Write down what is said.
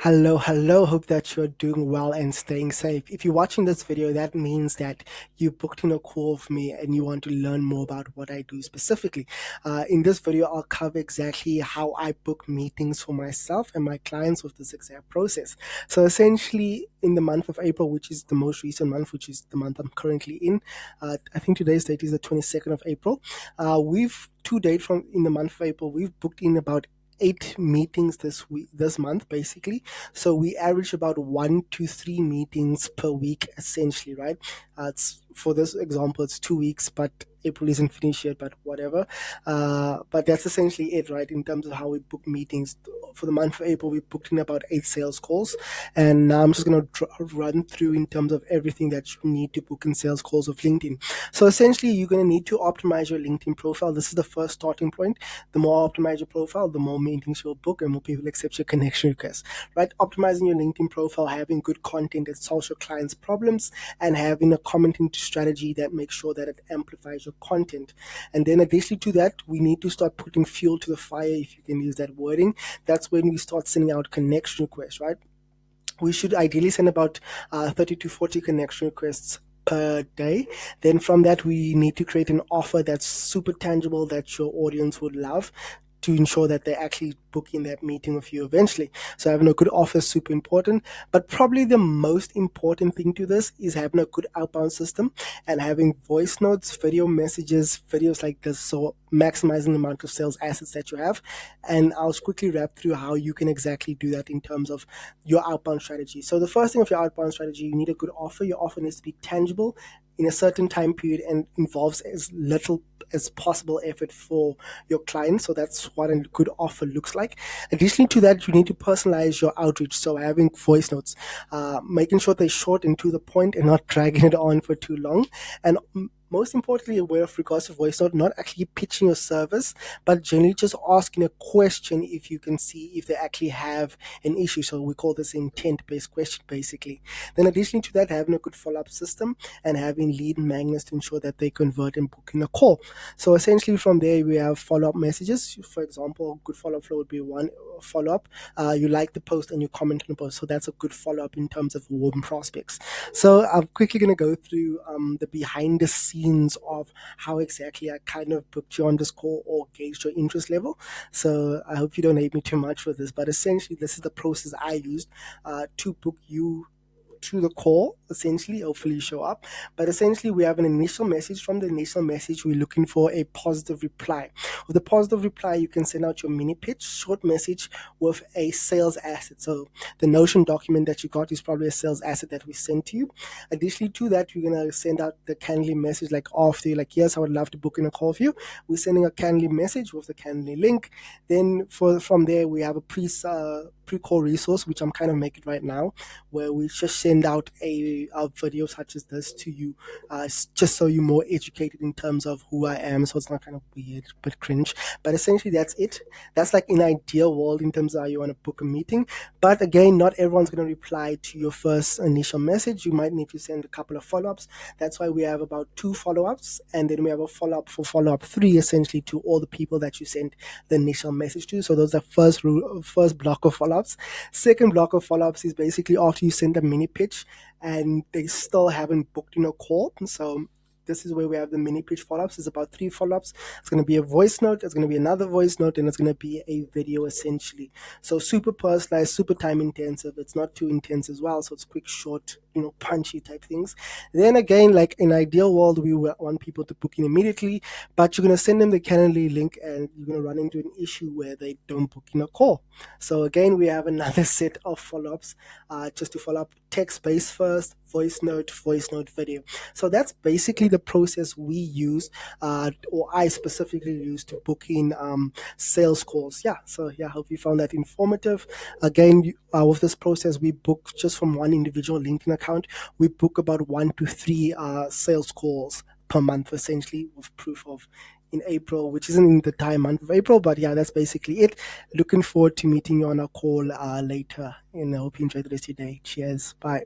Hello. Hope that you're doing well and staying safe. If you're watching this video, that means that you booked in a call with me and you want to learn more about what I do specifically. In this video, I'll cover exactly how I book meetings for myself and my clients with this exact process. So essentially, in the month of April, which is the most recent month, which is the month I'm currently in, I think today's date is the 22nd of April. We've to date from in the month of April, we've booked in about 8 meetings this month basically. So we average about 1 to 3 meetings per week essentially, right? It's for this example it's 2 weeks, but April isn't finished yet, but whatever. But that's essentially it, right? In terms of how we book meetings for the month of April, we booked in about 8 sales calls, and now I'm just going to run through in terms of everything that you need to book in sales calls of LinkedIn. So essentially, you're going to need to optimize your LinkedIn profile. This is the first starting point. The more optimize your profile, the more meetings you'll book and more people accept your connection requests, right? Optimizing your LinkedIn profile, having good content that solves your clients' problems, and having a commenting strategy that makes sure that it amplifies your content. And then additionally to that, we need to start putting fuel to the fire, if you can use that wording. That's when we start sending out connection requests, right? We should ideally send about 30 to 40 connection requests per day. Then from that, we need to create an offer that's super tangible that your audience would love to ensure that they actually book in that meeting with you eventually. So having a good offer is super important. But probably the most important thing to this is having a good outbound system and having voice notes, video messages, videos like this. So maximizing the amount of sales assets that you have. And I'll quickly wrap through how you can exactly do that in terms of your outbound strategy. So the first thing of your outbound strategy, you need a good offer. Your offer needs to be tangible in a certain time period and involves as little as possible effort for your clients. So that's what a good offer looks like. Additionally to that, you need to personalize your outreach. So having voice notes, making sure they're short and to the point and not dragging it on for too long. And most importantly, with regards to voice note, not actually pitching your service, but generally just asking a question if you can see if they actually have an issue. So we call this intent-based question, basically. Then additionally to that, having a good follow-up system and having lead magnets to ensure that they convert and book in a call. So essentially from there, we have follow-up messages. For example, good follow-up flow would be one follow-up. You like the post and you comment on the post. So that's a good follow-up in terms of warm prospects. So I'm quickly going to go through the behind the scenes of how exactly I kind of booked you on this call or gauged your interest level. So I hope you don't hate me too much for this, but essentially this is the process I used to book you to the call, essentially. Hopefully you show up, but essentially we have an initial message. From the initial message, we're looking for a positive reply. With the positive reply, you can send out your mini pitch, short message with a sales asset. So the Notion document that you got is probably a sales asset that we sent to you. Additionally to that, we're going to send out the Calendly message, like after, like, yes, I would love to book in a call with you. We're sending a Calendly message with the Calendly link. Then from there, we have a pre-call resource, which I'm kind of making right now, where we just send out a video such as this to you, just so you're more educated in terms of who I am. So it's not kind of weird but cringe. But essentially, that's it. That's like in ideal world in terms of how you want to book a meeting. But again, not everyone's going to reply to your first initial message. You might need to send a couple of follow-ups. That's why we have about 2 follow-ups, and then we have a follow-up for follow-up 3, essentially, to all the people that you sent the initial message to. So those are first block of follow-ups. Second block of follow-ups is basically after you send a mini pitch and they still haven't booked in a call. So this is where we have the mini pitch follow-ups. It's about 3 follow-ups. It's going to be a voice note, it's going to be another voice note, and it's going to be a video, essentially. So super personalized, super time intensive. It's not too intense as well, so it's quick, short, punchy type things. Then again, like in ideal world, we want people to book in immediately, but you're going to send them the Calendly link and you're going to run into an issue where they don't book in a call. So again, we have another set of follow-ups, just to follow up: text-based first, voice note, video. So that's basically the process we use, or I specifically use, to book in sales calls. Yeah, so yeah, I hope you found that informative. Again, with this process, we book just from one individual LinkedIn account, we book about 1 to 3 sales calls per month, essentially, with proof of in April, which isn't in the time month of April, but yeah, that's basically it. Looking forward to meeting you on a call later, and I hope you enjoy the rest of your day. Cheers. Bye.